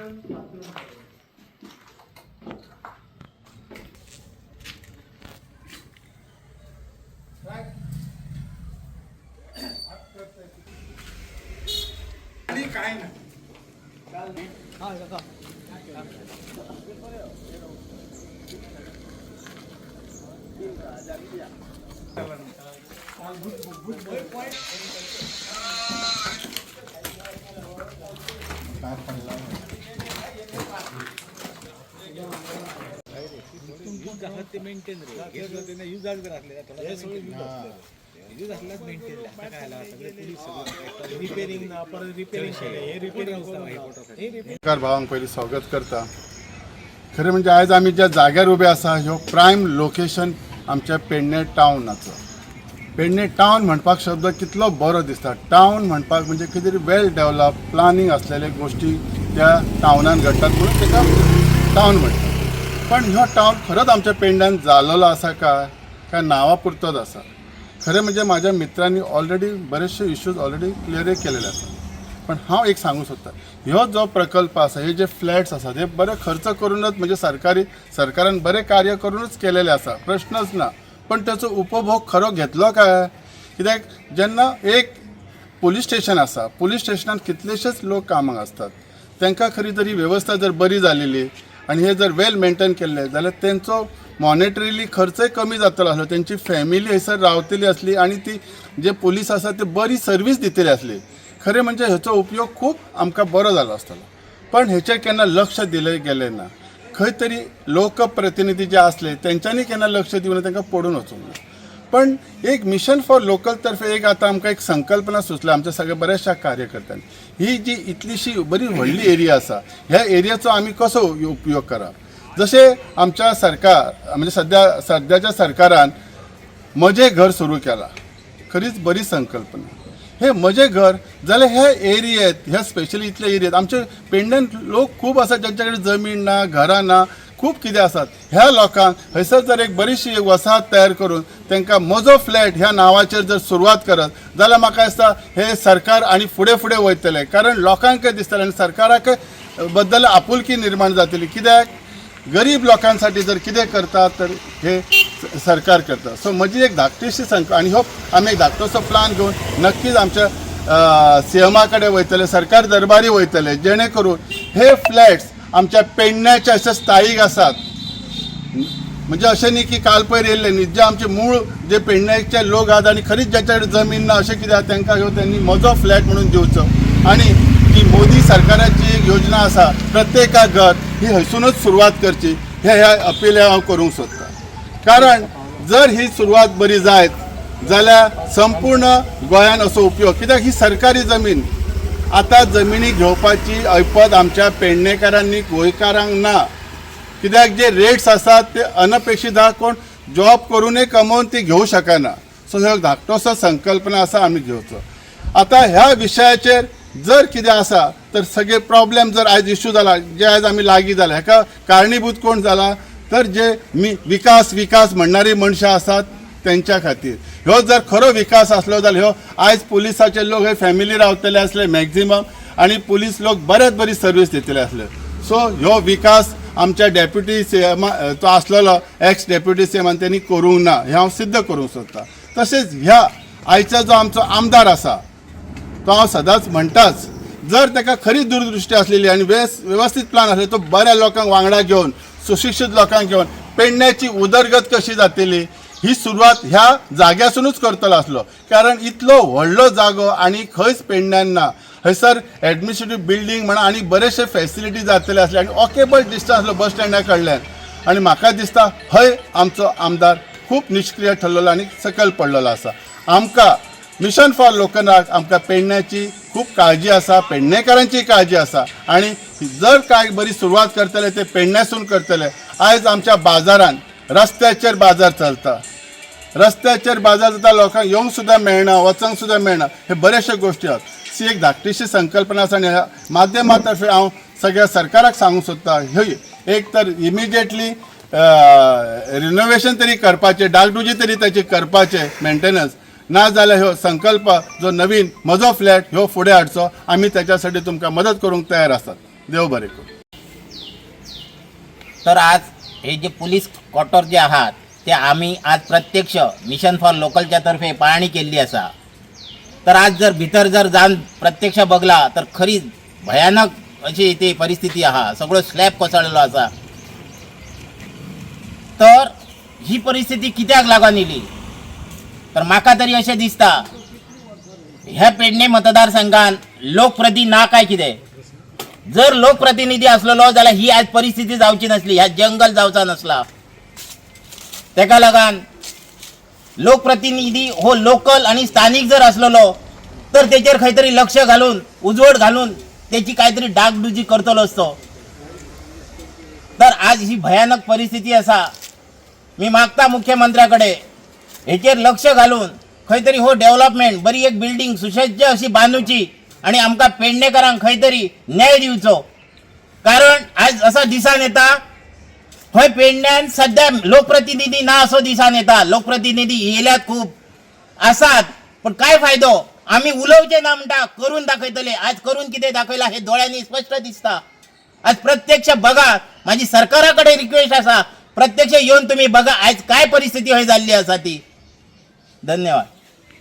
काय ना मेंटेन रे यूज आज यूज असलाच मेंटेन रिपेरिंग भावांक पयलीं स्वागत करता। खरें म्हणजे आयज आमी ज्या जाग्यार उबे आसा ह्यो प्रायम लोकेशन आमच्या पेडणे टावनाचो। पेडणे टावन म्हणपाक शब्द कितलो बरो दिसता। टावन म्हणपाक म्हणजे कितें तरी वेल डेवलप प्लानिंग असलेले गोष्टी त्या टावनान घडटात म्हणून ताका टावन म्हणटात। पण ह्यो टावन खरोच आमच्या पेडण्यान जालोलो आसा काय नांवा पुरतोच आसा। खरें म्हणजे म्हाज्या मित्रांनी ऑलरेडी बरेचशे इश्यूज ऑलरेडी क्लियर केलेले आसा। पण हांव एक सांगूंक सोदता, ह्यो जो प्रकल्प आसा, हे जे फ्लॅट्स आसात हे बरे खर्च करूनच म्हणजे सरकारान बरे कार्य करूनच केलेले आसा, प्रश्नच ना। पण त्याचो उपभोग खरो घेतलो काय? कित्याक जेन्ना एक पुलीस स्टेशन आसा, पुलीस स्टेशनान कितलेशेच लोक कामाक असतात, तांकां खरी तरी वेवस्था जर बरी जालेली आनी हे जर वेल मेंटेन केल्ले जाल्यार तेंचो मॉनिटरीली खर्चय कमी जातलो आसलो, तेंची फॅमिली हयसर रावतली असली आणि ती जे पुलीस आसा ते बरी सर्वीस दितली असली। खरें म्हणजे हेचो उपयोग खूब आमकां बरो जालो आसतलो। पण हेचेर केन्ना लक्ष दिलें गेलें ना। खंय तरी लोकप्रतिनिधी जे आसले तेंच्यांनी केन्ना लक्ष दिवना, तांकां पडून वचूंक ना। पण एक मिशन फॉर लोकल तर्फे एक आतां आमकां एक संकल्पना सुचल्या आमच्या सगळ्या बऱ्याचशा कार्यकर्त्यांनी। ही जी इतलीशी बरी व्हडली एरिया आसा, ह्या एरियाचो आमी कसो उपयोग करप। जशें आमच्या सरकार म्हणजे सद्याच्या सरकारान म्हजें घर सुरू केलां, खरीच बरी संकल्पना। हे म्हजें घर जाल्यार ह्या एरियेत, ह्या स्पेशली इतल्या एरियेत आमचे पेडण्यान लोक खूब आसात ज्यांच्या कडेन जमीन ना, घरां ना, खूब कितें आसात। ह्या लोकांक हयसर जर एक बरीशी एक वसाहत तयार करून तांकां म्हजो फ्लॅट ह्या नांवाचेर जर सुरवात करत जाल्यार म्हाका दिसता हे सरकार आनी फुडें फुडें वयतलें। कारण लोकांकय दिसतलें आनी सरकाराक बद्दल आपुलकी निर्माण जातली। कित्याक गरीब लोकांसाठी जर कितें करता तर हे सरकार करता। सो म्हजी एक धाकटीशी आनी हो आमी एक धाकटोसो प्लान घेवन नक्कीच आमच्या सीएमा कडेन वयतले, सरकार दरबारी वयतले, जेणे करून हे फ्लॅट्स आमच्या पेडण्याचे अशे स्थायीक आसात। म्हणजे अशें न्ही की काल पयर येयल्ले न्ही, जे आमचे मूळ जे पेडण्याचे लोक आहात आनी खरीच ज्याच्या कडेन जमीन ना अशें कितें तांकां ह्यो त्यांनी म्हजो फ्लॅट म्हणून दिवचो। आणि जी मोदी सरकाराची एक योजना आसा प्रत्येका घर ही हयसूनच सुरवात करची, ह्या अपील हांव करूंक सोदतां। कारण जर ही सुरवात बरी जायत जाल्यार संपूर्ण गोंयान असो उपयोग। कित्याक ही सरकारी जमीन आतां जमिनी घेवपाची ऐपत आमच्या पेडणेकारांनी गोंयकारांक ना। कित्याक जे रेट्स आसात ते अनपेक्षीत आहा, कोण जॉब करूनय कमोवन ती घेवं शकना। सो ह्यो धाकटोसो संकल्पना आसा आमी घेवचो। आतां ह्या विशयाचेर जर कितें आसा तर सगळे प्रॉब्लेम जर आयज इश्यू जाला, जे आयज आमी लागीं जाला, हेका कारणीभूत कोण जाला तर जे विकास म्हणणारी मनशां आसात त्यांच्या खातीर। ह्यो जर खरो विकास आसलो जाल्यार ह्यो आयज पुलिसाचे लोक हे फॅमिली रावतले असले मॅक्झिमम, आणि पुलीस लोक बऱ्यात बरी सर्वीस दितले असले। सो ह्यो विकास आमच्या डेप्युटी सीएम तो आसलेलो एक्स डेप्युटी सीएमान त्यांनी करूंक ना, हे हांव सिद्ध करूंक सोदता। तशेंच ह्या आयचा जो आमचो आमदार आसा तो हांव सदांच म्हणटाच, जर ताका खरी दूरदृश्टी असलेली आणि व्यवस्थित प्लान असले तो बऱ्या लोकांक वांगडा घेवन, सुशिक्षित लोकांक घेवन पेडण्याची उदरगत कशी जातली ही सुरवात ह्या जाग्यासूनच करतलो आसलो। कारण इतलो व्हडलो जागो आणि खंयच पेडण्यान ना, हयसर एडमिनिस्ट्रेटिव्ह बिल्डींग म्हणा आणि बरेचशे फॅसिलिटी जातले असले आणि वॉकेबल डिस्टन्स आसलो बस स्टँडा कडल्यान। आणि म्हाका दिसता हय आमचो आमदार खूप निष्क्रिय ठरलेलो आणि सकयल पडलेलो आसा। आमकां मिशन फॉर लोकनाक आमकां पेडण्याची खूप काळजी आसा, पेडणेकारांची काळजी आसा। आणि जर काय बरी सुरवात करतले ते पेडण्यासून करतले। आयज आमच्या बाजारान रस्त्याचेर बाजार चलता, रस्त्याचेर बाजार जाता, लोकांक येवंक सुद्दां मेळना, वचूंक सुद्दां मेळना, हे बरेचशे गोष्टी आसात। सी एक धाकटीशी संकल्पना आसा आनी ह्या माध्यमातर्फे हांव सगळ्या सरकाराक सांगूंक सोदता, ह्यो एक तर इमिजिएटली रिनोवेशन तरी करपाचें, डागडुजी तरी ताची करपाचें मेंटेनन्स, ना जाल्यार ह्यो संकल्प जो नवीन म्हजो फ्लॅट ह्यो फुडें हाडचो, आमी त्याच्यासाठी तुमकां मदत करूंक तयार आसात। देव बरें करूं. तर आज हे जे पोलीस क्वार्टर जे आहात ते आम्ही आज प्रत्यक्ष मिशन फॉर लोकलच्या तर्फे पाहणी केल्ली आसा. तर आज जर भितर जर जाऊन प्रत्यक्ष बघला तर खरी भयानक अशी ती परिस्थिती आहा. सगळो स्लॅब कोसळलेलो आसा. तर ही परिस्थिती कित्याक लागून येयली तर म्हाका तरी अशें दिसता ह्या पेडणे मतदारसंघात लोकप्रतिनिधी ना काय कितें. जर लोकप्रतिनिधी असलेलो जाल्यार ही आज परिस्थिती जावची नसली, ह्या जंगल जावचा नसला. तेका लागून लोकप्रतिनिधी हो लोकल आणि स्थानिक जर असलेलो तर तेचेर खंय तरी लक्ष घालून उजवड घालून त्याची काहीतरी डागडुजी करतलो असतो. तर आज ही भयानक परिस्थिती असा. मी मागता मुख्यमंत्र्याकडे हेचेर लक्ष घालून खंय तरी हो डेव्हलपमेंट बरी एक बिल्डिंग सुसज्ज अशी बांदूची आणि आमकां पेडणेकरांक खंय तरी न्याय दिवचो. कारण आज असा दिसान येता खंय पेडण्यान सध्या लोकप्रतिनिधी ना असो दिसान येता. लोकप्रतिनिधी येयल्यात खूप आसात पण काय फायदो. आम्ही उलोवचे ना म्हणटा करून दाखयतले. आज करून कितें दाखयला हे दोळ्यांनी स्पष्ट दिसता. आज प्रत्यक्ष बघा. माझी सरकाराकडे रिक्वेस्ट असा प्रत्यक्ष येऊन तुम्ही बघा आज काय परिस्थिती हय जाल्ली आसा ती. धन्यवाद.